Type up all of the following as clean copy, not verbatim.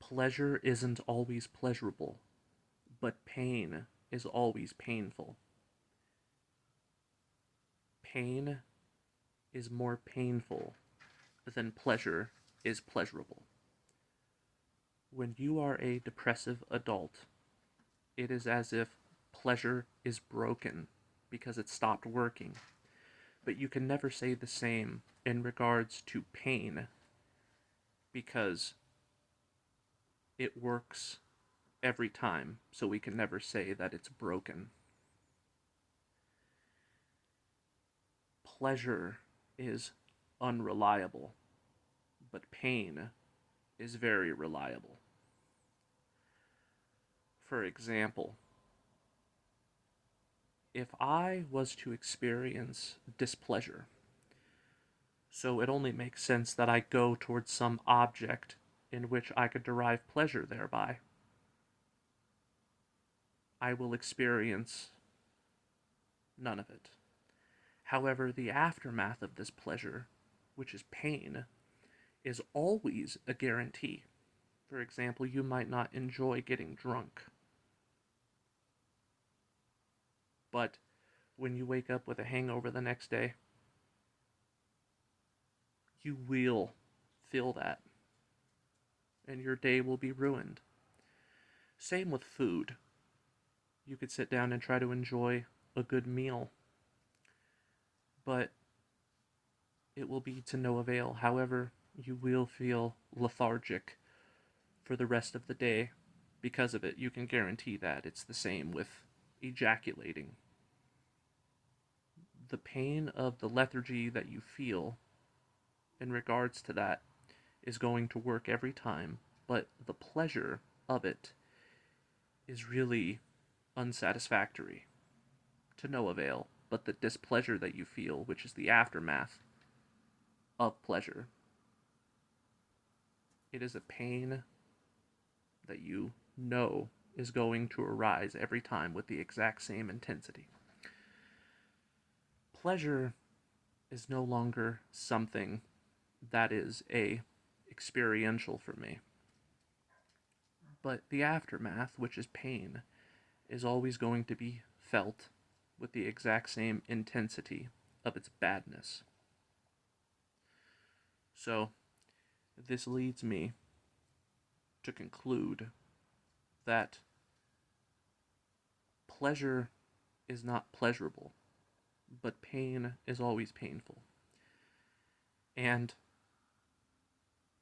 Pleasure isn't always pleasurable, but pain is always painful. Pain is more painful than pleasure is pleasurable. When you are a depressive adult, it is as if pleasure is broken because it stopped working. But you can never say the same in regards to pain because it works every time, so we can never say that it's broken. Pleasure is unreliable, but pain is very reliable. For example, if I was to experience displeasure, so it only makes sense that I go towards some object in which I could derive pleasure thereby, I will experience none of it. However, the aftermath of this pleasure, which is pain, is always a guarantee. For example, you might not enjoy getting drunk, but when you wake up with a hangover the next day, you will feel that, and your day will be ruined. Same with food. You could sit down and try to enjoy a good meal, but it will be to no avail. However, you will feel lethargic for the rest of the day because of it. You can guarantee that. It's the same with ejaculating. The pain of the lethargy that you feel in regards to that is going to work every time, but the pleasure of it is really unsatisfactory, to no avail. But the displeasure that you feel, which is the aftermath of pleasure, it is a pain that you know is going to arise every time with the exact same intensity. Pleasure is no longer something that is experiential for me. But the aftermath, which is pain, is always going to be felt with the exact same intensity of its badness. So, this leads me to conclude that pleasure is not pleasurable, but pain is always painful. And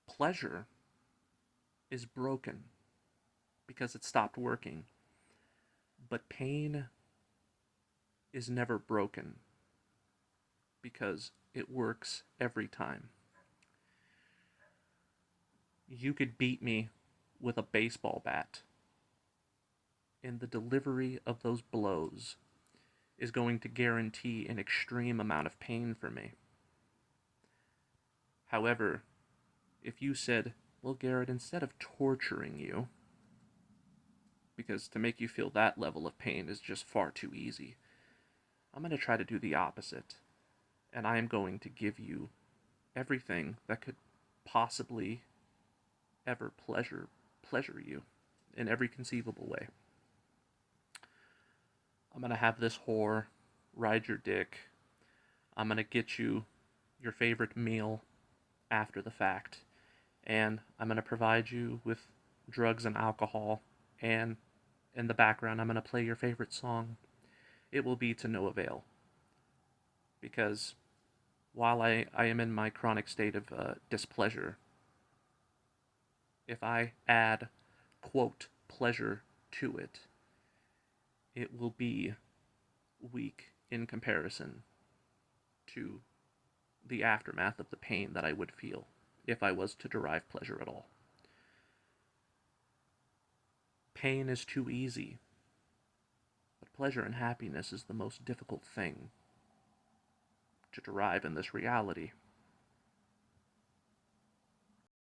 pleasure is broken because it stopped working, but pain is never broken because it works every time. You could beat me with a baseball bat, and the delivery of those blows is going to guarantee an extreme amount of pain for me. However, if you said, well, Garrett, instead of torturing you, because to make you feel that level of pain is just far too easy, I'm going to try to do the opposite, and I am going to give you everything that could possibly ever pleasure you in every conceivable way. I'm going to have this whore ride your dick. I'm going to get you your favorite meal after the fact, and I'm going to provide you with drugs and alcohol, and in the background I'm going to play your favorite song. It will be to no avail, because while I am in my chronic state of displeasure, if I add, quote, pleasure to it, it will be weak in comparison to the aftermath of the pain that I would feel if I was to derive pleasure at all. Pain is too easy, but pleasure and happiness is the most difficult thing to derive in this reality.